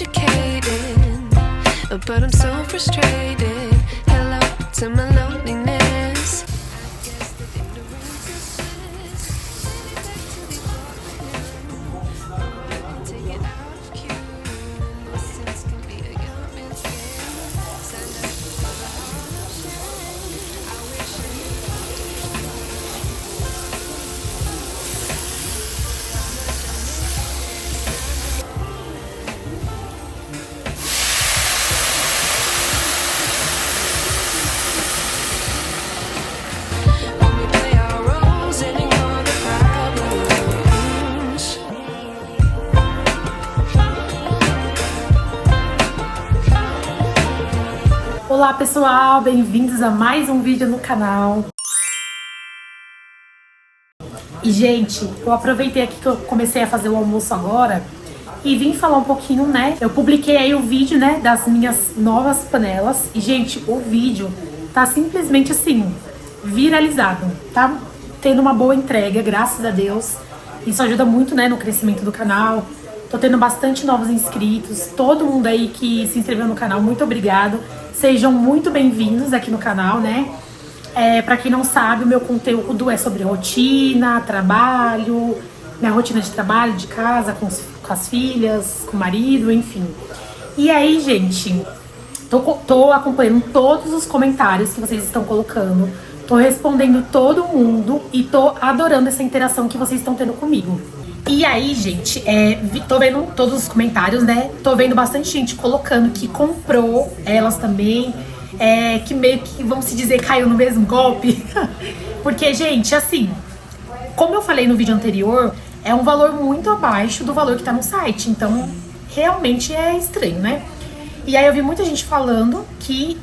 educated, but I'm so frustrated. Hello to my loneliness. I guess the ignorance is bliss. Take it out of cue. Innocence can be a government scam. Send up for the heart of shame. I wish when we play our roles and ignore the problems. Olá pessoal, bem-vindos a mais um vídeo no canal. E gente, eu aproveitei aqui que eu comecei a fazer o almoço agora e vim falar um pouquinho, né? Eu publiquei aí o vídeo, né, das minhas novas panelas. E gente, o vídeo tá simplesmente assim, viralizado, tá tendo uma boa entrega, graças a Deus. Isso ajuda muito, né, no crescimento do canal. Tô tendo bastante novos inscritos. Todo mundo aí que se inscreveu no canal, muito obrigado. Sejam muito bem-vindos aqui no canal, né? Pra quem não sabe, o meu conteúdo é sobre rotina, trabalho, minha rotina de trabalho, de casa, com as filhas, com o marido, enfim. E aí, gente, tô acompanhando todos os comentários que vocês estão colocando. Tô respondendo todo mundo e tô adorando essa interação que vocês estão tendo comigo. E aí, gente, tô vendo todos os comentários, né? Tô vendo bastante gente colocando que comprou elas também, que meio que, vamos se dizer, caiu no mesmo golpe. Porque, gente, assim, como eu falei no vídeo anterior, é um valor muito abaixo do valor que tá no site. Então, realmente é estranho, né? E aí eu vi muita gente falando que...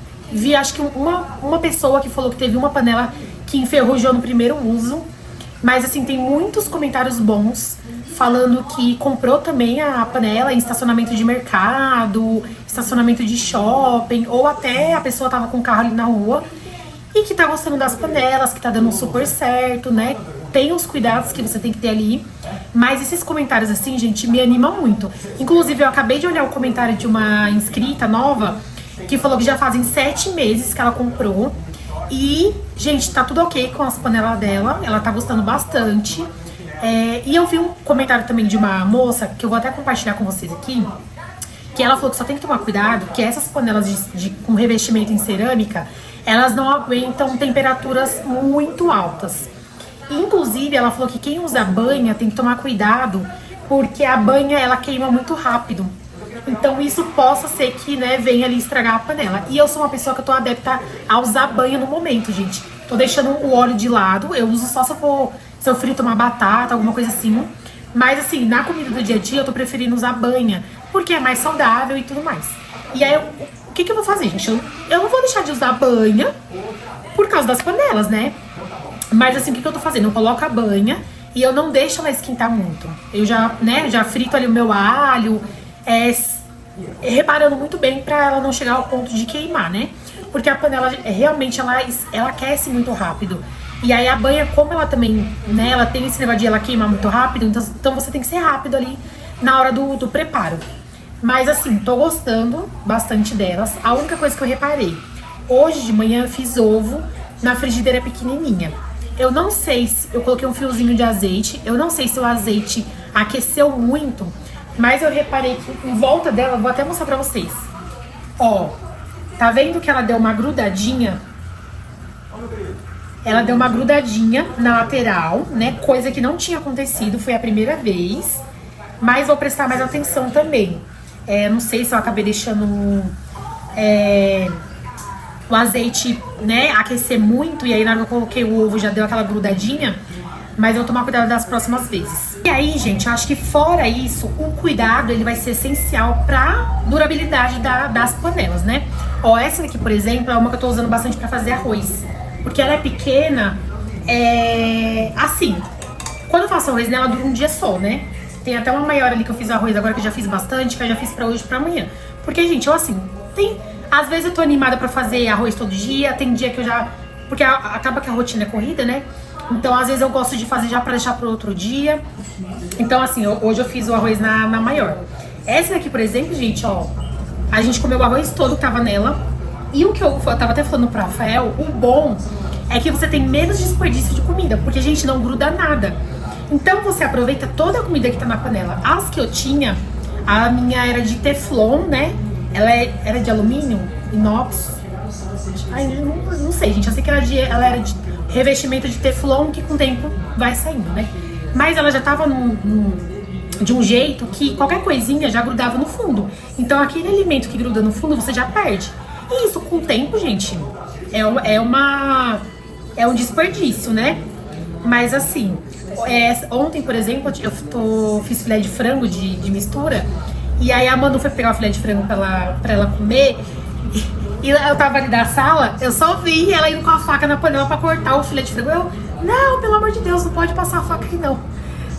acho que uma pessoa que falou que teve uma panela que enferrujou no primeiro uso. Mas assim, tem muitos comentários bons falando que comprou também a panela em estacionamento de mercado, estacionamento de shopping, ou até a pessoa tava com o carro ali na rua e que tá gostando das panelas, que tá dando super certo, né? Tem os cuidados que você tem que ter ali. Mas esses comentários assim, gente, me animam muito. Inclusive, eu acabei de olhar o comentário de uma inscrita nova que falou que já fazem 7 meses que ela comprou. E, gente, tá tudo ok com as panelas dela. Ela tá gostando bastante. E eu vi um comentário também de uma moça, que eu vou até compartilhar com vocês aqui, que ela falou que só tem que tomar cuidado, que essas panelas com revestimento em cerâmica, elas não aguentam temperaturas muito altas. Inclusive, ela falou que quem usa banha tem que tomar cuidado, porque a banha, ela queima muito rápido. Então isso possa ser que, né, venha ali estragar a panela. E eu sou uma pessoa que eu tô adepta a usar banha no momento, gente. Tô deixando o óleo de lado, eu uso só se eu frito uma batata, alguma coisa assim. Mas assim, na comida do dia a dia eu tô preferindo usar banha, porque é mais saudável e tudo mais. E aí, o que eu vou fazer, gente? Eu não vou deixar de usar banha por causa das panelas, né? Mas assim, o que eu tô fazendo? Eu coloco a banha e eu não deixo ela esquentar muito. Eu já frito ali o meu alho, reparando muito bem pra ela não chegar ao ponto de queimar, né? Porque a panela realmente ela aquece muito rápido. E aí a banha, como ela também, né, ela tem esse negócio de ela queimar muito rápido, então você tem que ser rápido ali na hora do preparo. Mas assim, tô gostando bastante delas. A única coisa que eu reparei, hoje de manhã eu fiz ovo na frigideira pequenininha. Eu não sei se eu coloquei um fiozinho de azeite, eu não sei se o azeite aqueceu muito, mas eu reparei que em volta dela, vou até mostrar pra vocês. Ó, tá vendo que ela deu uma grudadinha? Ela deu uma grudadinha na lateral, né? Coisa que não tinha acontecido, foi a primeira vez. Mas vou prestar mais atenção também. Não sei se eu acabei deixando o azeite, né, aquecer muito. E aí na hora que eu coloquei o ovo já deu aquela grudadinha. Mas eu vou tomar cuidado das próximas vezes. E aí, gente, eu acho que fora isso, o cuidado ele vai ser essencial pra durabilidade das panelas, né? Ó, essa daqui, por exemplo, é uma que eu tô usando bastante pra fazer arroz. Porque ela é pequena, assim, quando eu faço arroz nela, dura um dia só, né? Tem até uma maior ali que eu fiz arroz agora, que eu já fiz bastante, que eu já fiz pra hoje e pra amanhã. Porque, gente, eu assim, às vezes eu tô animada pra fazer arroz todo dia, tem dia que eu já... Porque acaba que a rotina é corrida, né? Então, às vezes eu gosto de fazer já pra deixar pro outro dia. Então, assim, hoje eu fiz o arroz na maior. Essa daqui, por exemplo, gente, ó. A gente comeu o arroz todo que tava nela. E o que eu tava até falando pro Rafael, o bom é que você tem menos desperdício de comida, porque a gente não gruda nada. Então você aproveita toda a comida que tá na panela. As que eu tinha, a minha era de teflon, né? Ela era de alumínio, inox. Ai, não sei, gente. Eu sei que ela era de revestimento de teflon, que com o tempo vai saindo, né? Mas ela já tava de um jeito que qualquer coisinha já grudava no fundo. Então aquele alimento que gruda no fundo, você já perde. E isso com o tempo, gente, é um desperdício, né? Mas assim, ontem, por exemplo, fiz filé de frango de mistura. E aí a Manu foi pegar o filé de frango pra ela comer. E eu tava ali da sala, eu só vi ela indo com a faca na panela pra cortar o filé de frango. Eu, não, pelo amor de Deus, não pode passar a faca aqui não.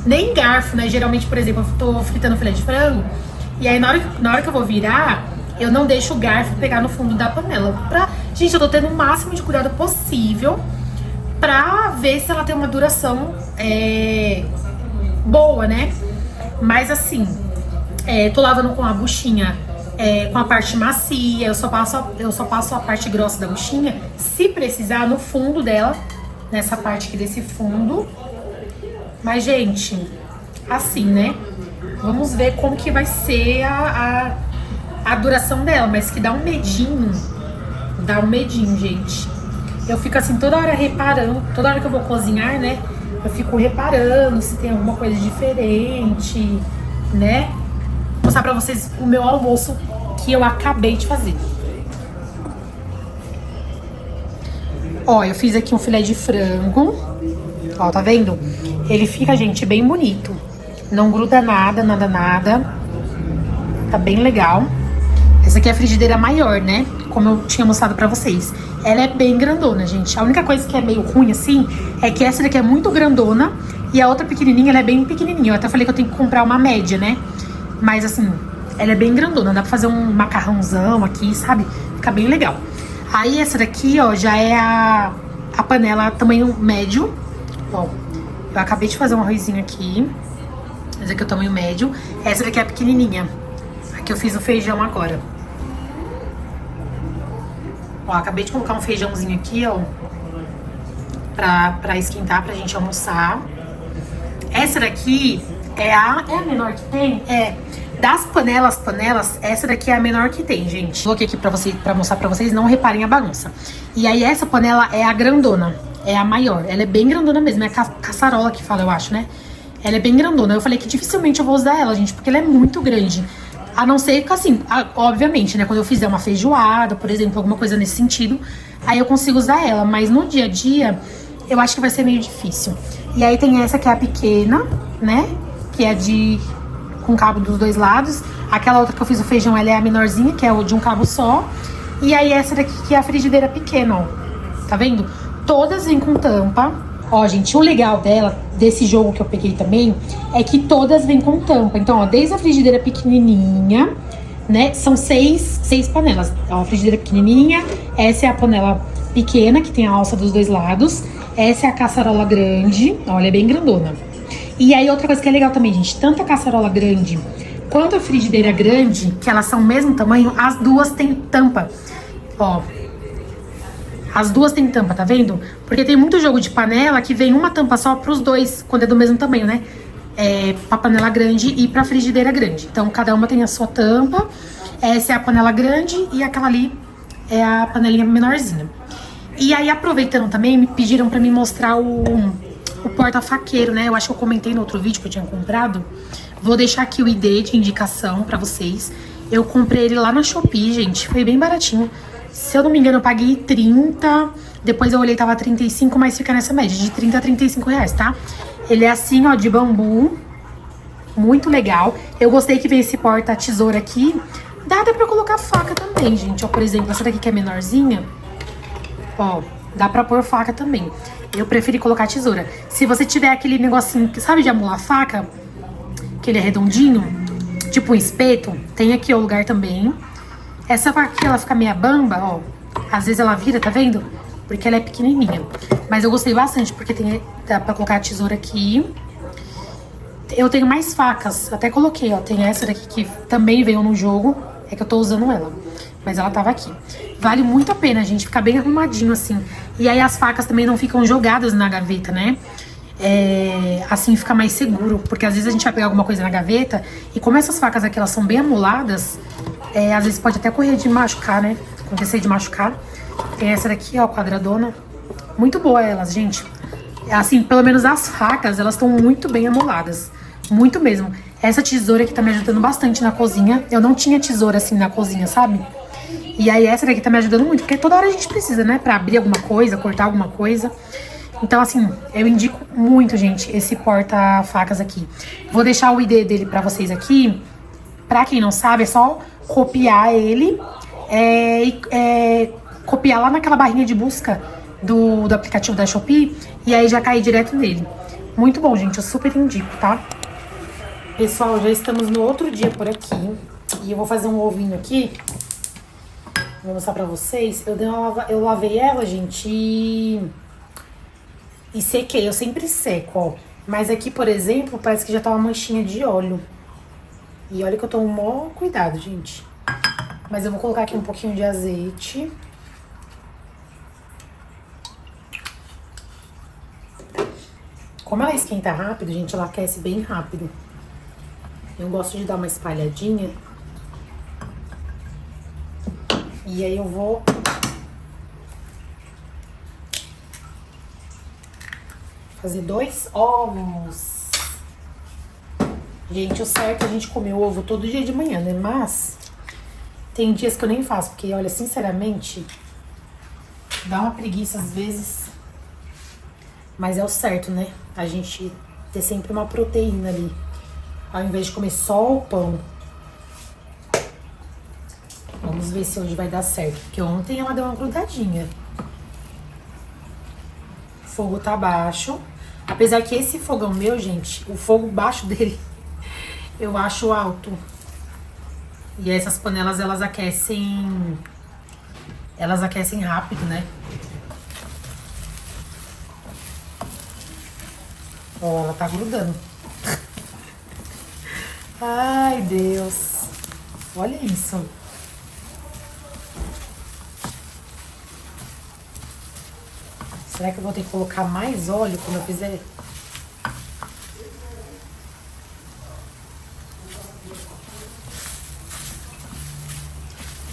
Nem garfo, né? Geralmente, por exemplo, eu tô fritando filé de frango. E aí na hora que eu vou virar, eu não deixo o garfo pegar no fundo da panela. Gente, eu tô tendo o máximo de cuidado possível pra ver se ela tem uma duração boa, né? Mas assim, tô lavando com a buchinha, com a parte macia. Eu só passo a parte grossa da buchinha, se precisar, no fundo dela, nessa parte aqui desse fundo. Mas, gente, assim, né? Vamos ver como que vai ser a duração dela. Mas que dá um medinho, gente. Eu fico assim toda hora reparando, toda hora que eu vou cozinhar, né? Eu fico reparando se tem alguma coisa diferente, né? Vou mostrar pra vocês o meu almoço que eu acabei de fazer. Ó, eu fiz aqui um filé de frango. Ó, tá vendo? Ele fica, gente, bem bonito. Não gruda nada. Tá bem legal. Essa aqui é a frigideira maior, né? Como eu tinha mostrado pra vocês. Ela é bem grandona, gente. A única coisa que é meio ruim, assim, é que essa daqui é muito grandona e a outra pequenininha, ela é bem pequenininha. Eu até falei que eu tenho que comprar uma média, né? Mas, assim, ela é bem grandona. Dá pra fazer um macarrãozão aqui, sabe? Fica bem legal. Aí, essa daqui, ó, já é a panela tamanho médio. Ó, eu acabei de fazer um arrozinho aqui. Essa aqui é o tamanho médio. Essa daqui é a pequenininha. Aqui eu fiz o feijão agora. Ó, acabei de colocar um feijãozinho aqui, ó, pra esquentar, pra gente almoçar. Essa daqui é a menor que tem? Das panelas, essa daqui é a menor que tem, gente. Coloquei aqui pra mostrar pra vocês, não reparem a bagunça. E aí essa panela é a grandona, é a maior. Ela é bem grandona mesmo, é a caçarola que fala, eu acho, né? Ela é bem grandona. Eu falei que dificilmente eu vou usar ela, gente, porque ela é muito grande. A não ser que, assim, obviamente, né? Quando eu fizer uma feijoada, por exemplo, alguma coisa nesse sentido, aí eu consigo usar ela. Mas no dia a dia, eu acho que vai ser meio difícil. E aí tem essa que é a pequena, né? Que é com cabo dos dois lados. Aquela outra que eu fiz o feijão, ela é a menorzinha, que é de um cabo só. E aí essa daqui que é a frigideira pequena, ó. Tá vendo? Todas vêm com tampa. Ó, gente, o legal desse jogo que eu peguei também, é que todas vêm com tampa. Então, ó, desde a frigideira pequenininha, né, são seis panelas. Ó, a frigideira pequenininha, essa é a panela pequena, que tem a alça dos dois lados. Essa é a caçarola grande, ó, ela é bem grandona. E aí, outra coisa que é legal também, gente, tanto a caçarola grande quanto a frigideira grande, que elas são o mesmo tamanho, as duas têm tampa. Ó, as duas têm tampa, tá vendo? Porque tem muito jogo de panela que vem uma tampa só pros dois, quando é do mesmo tamanho, né? Pra panela grande e pra frigideira grande. Então, cada uma tem a sua tampa. Essa é a panela grande e aquela ali é a panelinha menorzinha. E aí, aproveitando também, me pediram pra me mostrar o porta-faqueiro, né? Eu acho que eu comentei no outro vídeo que eu tinha comprado. Vou deixar aqui o ID de indicação pra vocês. Eu comprei ele lá na Shopee, gente. Foi bem baratinho. Se eu não me engano, eu paguei 30, depois eu olhei, tava 35, mas fica nessa média, de 30 a 35 reais, tá? Ele é assim, ó, de bambu, muito legal. Eu gostei que veio esse porta-tesoura aqui. Dá pra colocar faca também, gente, ó, por exemplo, essa daqui que é menorzinha, ó, dá pra pôr faca também. Eu preferi colocar tesoura. Se você tiver aquele negocinho, sabe, de amolar faca, que ele é redondinho, tipo um espeto, tem aqui o lugar também. Essa aqui, ela fica meia bamba, ó. Às vezes ela vira, tá vendo? Porque ela é pequenininha. Mas eu gostei bastante, porque dá pra colocar a tesoura aqui. Eu tenho mais facas, até coloquei, ó. Tem essa daqui que também veio no jogo, é que eu tô usando ela. Mas ela tava aqui. Vale muito a pena, gente, ficar bem arrumadinho assim. E aí as facas também não ficam jogadas na gaveta, né? Assim fica mais seguro, porque às vezes a gente vai pegar alguma coisa na gaveta e como essas facas aqui, elas são bem amoladas, às vezes pode até correr de machucar, né? Acontecer de machucar. Tem essa daqui, ó, quadradona. Muito boa elas, gente. Assim, pelo menos as facas, elas estão muito bem amoladas. Muito mesmo. Essa tesoura aqui tá me ajudando bastante na cozinha. Eu não tinha tesoura assim na cozinha, sabe? E aí essa daqui tá me ajudando muito, porque toda hora a gente precisa, né? Pra abrir alguma coisa, cortar alguma coisa. Então, assim, eu indico muito, gente, esse porta-facas aqui. Vou deixar o ID dele pra vocês aqui. Pra quem não sabe, é só copiar ele copiar lá naquela barrinha de busca do aplicativo da Shopee e aí já cair direto nele. Muito bom, gente, eu super indico, tá? Pessoal, já estamos no outro dia por aqui e eu vou fazer um ovinho aqui. Vou mostrar pra vocês. Eu lavei ela, gente, e sequei. Eu sempre seco, ó. Mas aqui, por exemplo, parece que já tá uma manchinha de óleo. E olha que eu tomo o maior cuidado, gente. Mas eu vou colocar aqui um pouquinho de azeite. Como ela esquenta rápido, gente, ela aquece bem rápido. Eu gosto de dar uma espalhadinha. E aí eu vou fazer 2 ovos. Gente, o certo é a gente comer ovo todo dia de manhã, né? Mas tem dias que eu nem faço, porque, olha, sinceramente, dá uma preguiça às vezes. Mas é o certo, né? A gente ter sempre uma proteína ali, ao invés de comer só o pão. Vamos ver se hoje vai dar certo, porque ontem ela deu uma grudadinha. O fogo tá baixo. Apesar que esse fogão meu, gente, o fogo baixo dele, eu acho alto. E essas panelas, elas aquecem rápido, né? Ó, ela tá grudando. Ai, Deus. Olha isso. Será que eu vou ter que colocar mais óleo quando eu fizer?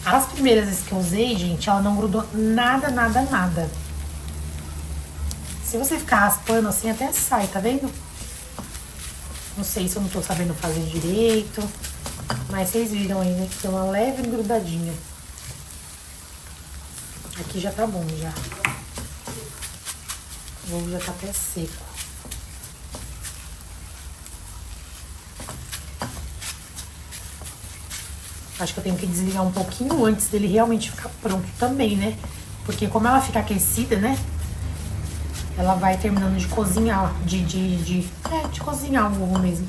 As primeiras vezes que eu usei, gente, ela não grudou nada, nada, nada. Se você ficar raspando assim, até sai, tá vendo? Não sei se eu não tô sabendo fazer direito. Mas vocês viram aí, né? Que tem uma leve grudadinha. Aqui já tá bom, já. O ovo já tá até seco. Acho que eu tenho que desligar um pouquinho antes dele realmente ficar pronto também, né? Porque como ela fica aquecida, né? Ela vai terminando de cozinhar, de cozinhar o ovo mesmo.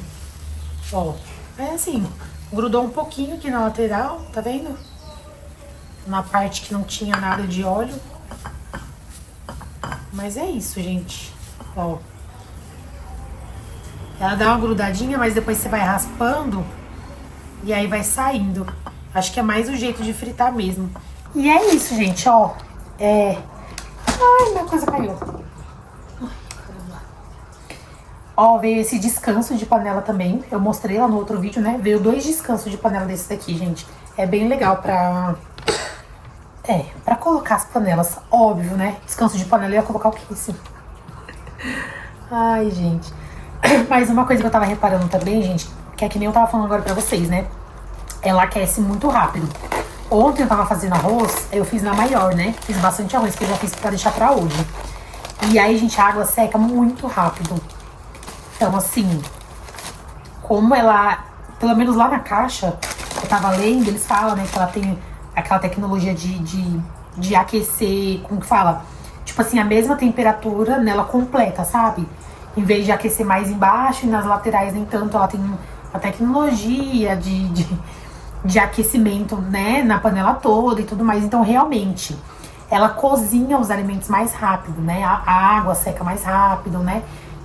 Ó, é assim, grudou um pouquinho aqui na lateral, tá vendo? Na parte que não tinha nada de óleo. Mas é isso, gente. Ó. Ela dá uma grudadinha, mas depois você vai raspando e aí vai saindo. Acho que é mais o jeito de fritar mesmo. E é isso, gente, ó. Ai, minha coisa caiu. Ó, veio esse descanso de panela também. Eu mostrei lá no outro vídeo, né? Veio 2 descansos de panela desses daqui, gente. É bem legal pra colocar as panelas. Óbvio, né? Descanso de panela, eu ia colocar o que assim? Ai, gente. Mas uma coisa que eu tava reparando também, gente, que é que nem eu tava falando agora pra vocês, né? Ela aquece muito rápido. Ontem eu tava fazendo arroz, eu fiz na maior, né? Fiz bastante arroz, que eu já fiz pra deixar pra hoje. E aí, gente, a água seca muito rápido. Então, assim, como ela, pelo menos lá na caixa, eu tava lendo, eles falam, né, que ela tem aquela tecnologia de aquecer, como que fala? Tipo assim, a mesma temperatura nela completa, sabe? Em vez de aquecer mais embaixo e nas laterais nem tanto, ela tem a tecnologia de aquecimento, né, na panela toda e tudo mais. Então, realmente, ela cozinha os alimentos mais rápido, né? A água seca mais rápido, né?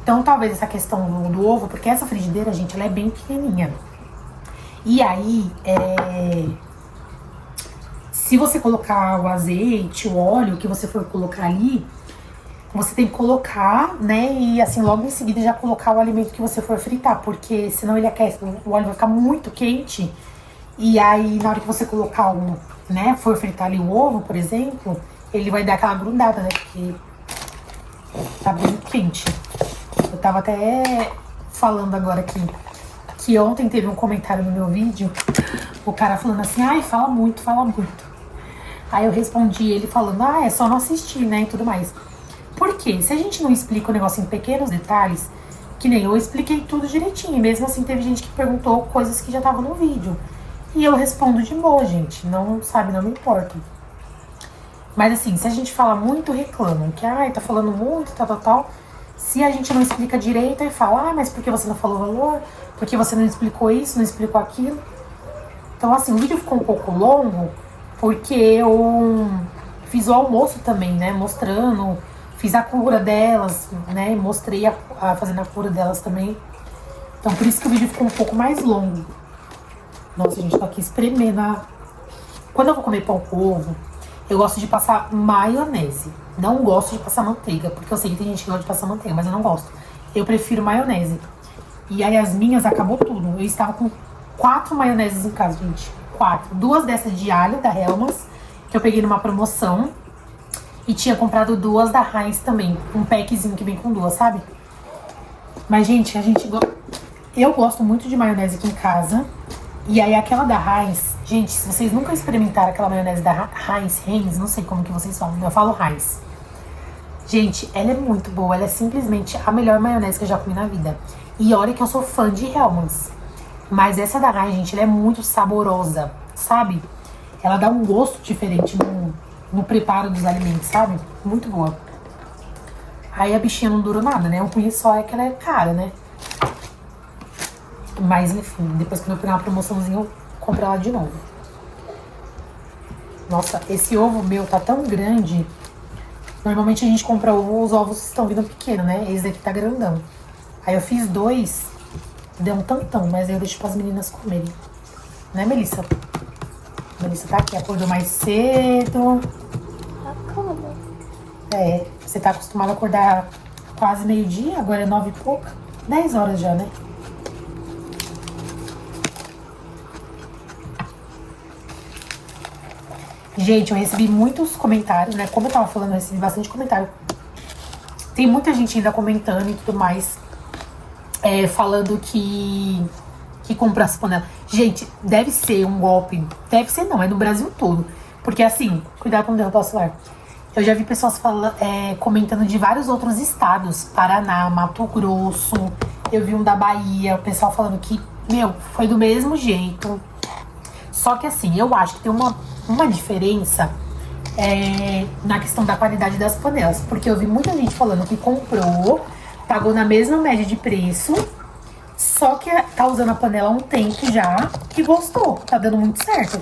Então, talvez essa questão do ovo, porque essa frigideira, gente, ela é bem pequenininha. E aí, se você colocar o azeite, o óleo que você for colocar ali, você tem que colocar, né? E assim, logo em seguida já colocar o alimento que você for fritar, porque senão ele aquece, o óleo vai ficar muito quente. E aí, na hora que você colocar né, for fritar ali o ovo, por exemplo, ele vai dar aquela grudada, né? Porque tá bem quente. Eu tava até falando agora aqui que ontem teve um comentário no meu vídeo, o cara falando assim, ai, fala muito, fala muito. Aí eu respondi ele falando, é só não assistir, né, e tudo mais. Por quê? Se a gente não explica o negócio em pequenos detalhes, que nem eu expliquei tudo direitinho, mesmo assim teve gente que perguntou coisas que já estavam no vídeo. E eu respondo de boa, gente, não me importa. Mas assim, se a gente fala muito, reclamam que, tá falando muito, tal. Se a gente não explica direito e fala, mas por que você não falou o valor? Por que você não explicou isso, não explicou aquilo? Então, assim, o vídeo ficou um pouco longo, porque eu fiz o almoço também, né? Mostrando, fiz a cura delas, né? Mostrei fazendo a cura delas também. Então, por isso que o vídeo ficou um pouco mais longo. Nossa, gente, tô aqui espremendo. Quando eu vou comer pão com ovo, eu gosto de passar maionese. Não gosto de passar manteiga, porque eu sei que tem gente que gosta de passar manteiga, mas eu não gosto. Eu prefiro maionese. E aí as minhas acabou tudo. Eu estava com 4 maioneses em casa, gente. 4. 2 dessas de alho, da Hellmann's, que eu peguei numa promoção. E tinha comprado 2 da Heinz também. Um packzinho que vem com 2, sabe? Mas, gente, eu gosto muito de maionese aqui em casa. E aí aquela da Heinz, gente, se vocês nunca experimentaram aquela maionese da Heinz, não sei como que vocês falam, eu falo Heinz. Gente, ela é muito boa, ela é simplesmente a melhor maionese que eu já comi na vida. E olha que eu sou fã de Hellmann's. Mas essa da Heinz, gente, ela é muito saborosa, sabe? Ela dá um gosto diferente no preparo dos alimentos, sabe? Muito boa. Aí a bichinha não dura nada, né? O ruim só é que ela é cara, né? Mas enfim, depois que eu pegar uma promoçãozinha, eu compro ela de novo. Nossa, esse ovo meu tá tão grande. Normalmente a gente compra ovo, os ovos estão vindo pequenos, né? Esse daqui tá grandão. Aí eu fiz 2, deu um tantão, mas aí eu deixo pras meninas comerem. Né, Melissa? Melissa tá aqui, acordou mais cedo. Você tá acostumada a acordar quase meio-dia, agora é 9 e pouca. 10 horas já, né? Gente, eu recebi muitos comentários, né? Como eu tava falando, eu recebi bastante comentário. Tem muita gente ainda comentando e tudo mais. Falando que compra as panelas. Gente, deve ser um golpe. Deve ser não, é no Brasil todo. Porque assim, cuidado com o derrubar o celular. Eu já vi pessoas comentando de vários outros estados. Paraná, Mato Grosso. Eu vi um da Bahia, o pessoal falando que, foi do mesmo jeito. Só que assim, eu acho que tem uma diferença na questão da qualidade das panelas. Porque eu vi muita gente falando que comprou, pagou na mesma média de preço, só que tá usando a panela há um tempo já e gostou, tá dando muito certo.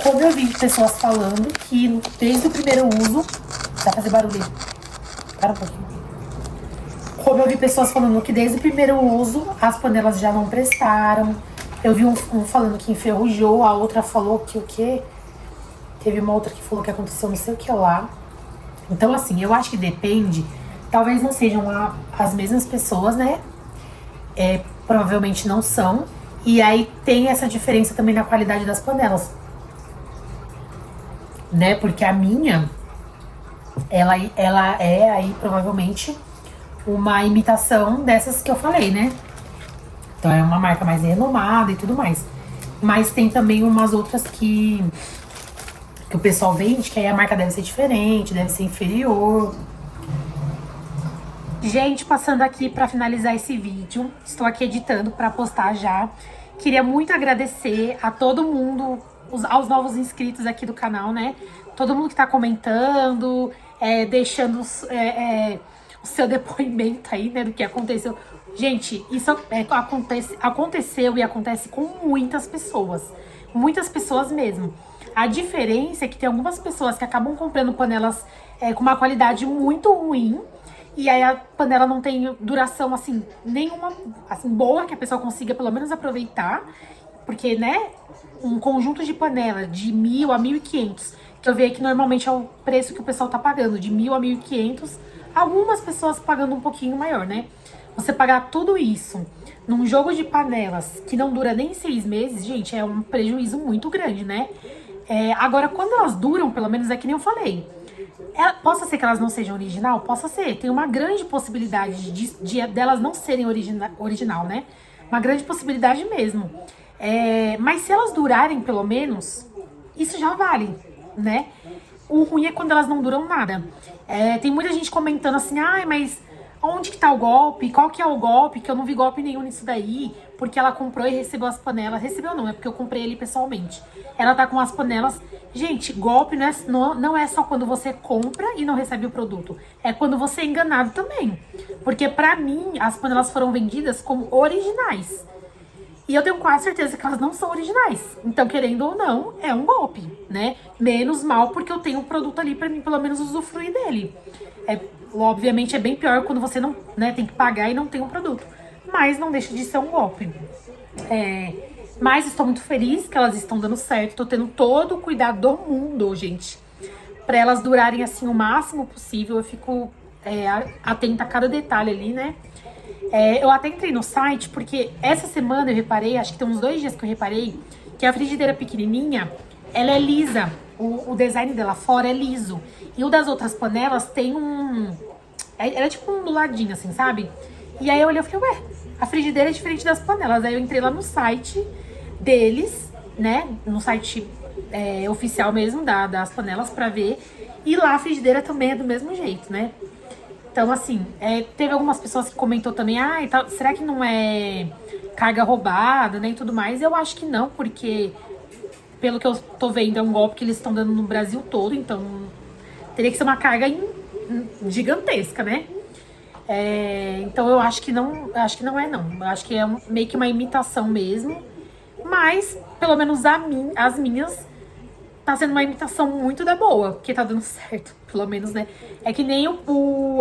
Como eu vi pessoas falando que desde o primeiro uso... Vai fazer barulho. Para um pouquinho. Como eu vi pessoas falando que desde o primeiro uso as panelas já não prestaram. Eu vi um falando que enferrujou, a outra falou que o quê? Teve uma outra que falou que aconteceu não sei o que lá. Então, assim, eu acho que depende. Talvez não sejam as mesmas pessoas, né? Provavelmente não são. E aí tem essa diferença também na qualidade das panelas. Né? Porque a minha, ela é aí provavelmente uma imitação dessas que eu falei, né? Então é uma marca mais renomada e tudo mais. Mas tem também umas outras que o pessoal vende, que aí a marca deve ser diferente, deve ser inferior. Gente, passando aqui pra finalizar esse vídeo, estou aqui editando pra postar já. Queria muito agradecer a todo mundo, aos novos inscritos aqui do canal, né? Todo mundo que tá comentando, deixando o seu depoimento aí, né, do que aconteceu. Gente, isso aconteceu e acontece com muitas pessoas mesmo. A diferença é que tem algumas pessoas que acabam comprando panelas com uma qualidade muito ruim E aí a panela não tem duração, assim, nenhuma, assim, boa, que a pessoa consiga pelo menos aproveitar. Porque, né, um conjunto de panela de 1.000 a 1.500, que eu vi que normalmente é o preço que o pessoal tá pagando, de 1.000 a 1.500. Algumas pessoas pagando um pouquinho maior, né? Você pagar tudo isso num jogo de panelas que não dura nem 6 meses, gente, é um prejuízo muito grande, né? Agora, quando elas duram, pelo menos é que nem eu falei. Possa ser que elas não sejam original? Possa ser. Tem uma grande possibilidade delas não serem original, né? Uma grande possibilidade mesmo. Mas se elas durarem, pelo menos, isso já vale, né? O ruim é quando elas não duram nada. Tem muita gente comentando assim, mas onde que tá o golpe? Qual que é o golpe? Que eu não vi golpe nenhum nisso daí. Porque ela comprou e recebeu as panelas. Recebeu não, é porque eu comprei ele pessoalmente. Ela tá com as panelas. Gente, golpe não é só quando você compra e não recebe o produto. É quando você é enganado também. Porque pra mim, as panelas foram vendidas como originais. E eu tenho quase certeza que elas não são originais. Então, querendo ou não, é um golpe, né? Menos mal porque eu tenho um produto ali pra mim, pelo menos, usufruir dele. Obviamente, é bem pior quando você não, né, tem que pagar e não tem um produto. Mas não deixa de ser um golpe. Mas estou muito feliz que elas estão dando certo. Tô tendo todo o cuidado do mundo, gente. Pra elas durarem, assim, o máximo possível. Eu fico atenta a cada detalhe ali, né? Eu até entrei no site, porque essa semana eu reparei, acho que tem uns 2 dias que eu reparei, que a frigideira pequenininha, ela é lisa. O design dela fora é liso. E o das outras panelas tem ela é tipo um onduladinho, assim, sabe? E aí eu olhei e falei, ué, a frigideira é diferente das panelas. Aí eu entrei lá no site deles, né? No site oficial mesmo das panelas pra ver. E lá a frigideira também é do mesmo jeito, né? Então, assim, teve algumas pessoas que comentou também, será que não é carga roubada, né, e tudo mais? Eu acho que não, porque pelo que eu tô vendo, é um golpe que eles estão dando no Brasil todo, então teria que ser uma carga gigantesca, né? Então eu acho que não é não. Eu acho que é meio que uma imitação mesmo. Mas, pelo menos as minhas, tá sendo uma imitação muito da boa, porque tá dando certo, pelo menos, né? É que nem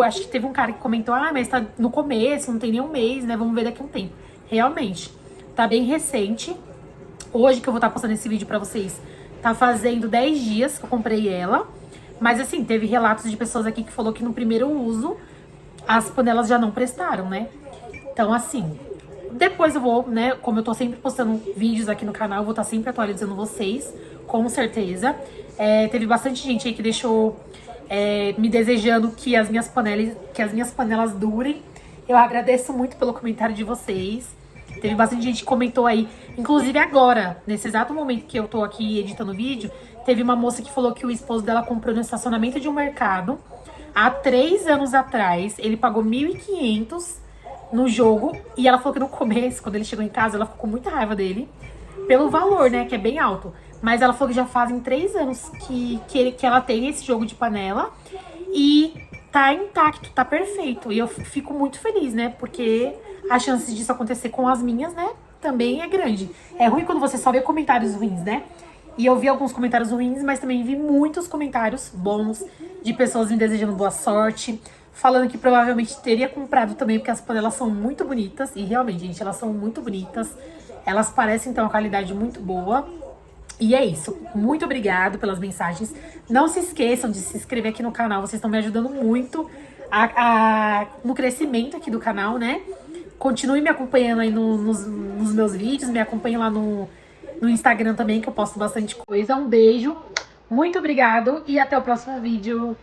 acho que teve um cara que comentou, mas tá no começo, não tem nem um mês, né? Vamos ver daqui a um tempo. Realmente, tá bem recente. Hoje que eu vou estar postando esse vídeo pra vocês, tá fazendo 10 dias que eu comprei ela. Mas assim, teve relatos de pessoas aqui que falou que no primeiro uso as panelas já não prestaram, né? Então, assim, depois eu vou, né? Como eu tô sempre postando vídeos aqui no canal, eu vou estar sempre atualizando vocês, com certeza. Teve bastante gente aí que deixou me desejando que as minhas panelas durem. Eu agradeço muito pelo comentário de vocês. Teve bastante gente que comentou aí, inclusive agora, nesse exato momento que eu tô aqui editando o vídeo, teve uma moça que falou que o esposo dela comprou no estacionamento de um mercado há 3 anos atrás. Ele pagou 1.500 no jogo e ela falou que no começo, quando ele chegou em casa, ela ficou com muita raiva dele pelo valor, né, que é bem alto. Mas ela falou que já fazem 3 anos que ela tem esse jogo de panela e tá intacto, tá perfeito. E eu fico muito feliz, né, porque a chance disso acontecer com as minhas, né, também é grande. É ruim quando você só vê comentários ruins, né? E eu vi alguns comentários ruins, mas também vi muitos comentários bons de pessoas me desejando boa sorte, falando que provavelmente teria comprado também, porque as panelas são muito bonitas. E realmente, gente, elas são muito bonitas. Elas parecem ter uma qualidade muito boa. E é isso. Muito obrigado pelas mensagens. Não se esqueçam de se inscrever aqui no canal. Vocês estão me ajudando muito no crescimento aqui do canal, né? Continue me acompanhando aí nos meus vídeos. Me acompanhe lá no Instagram também, que eu posto bastante coisa. Um beijo. Muito obrigado e até o próximo vídeo.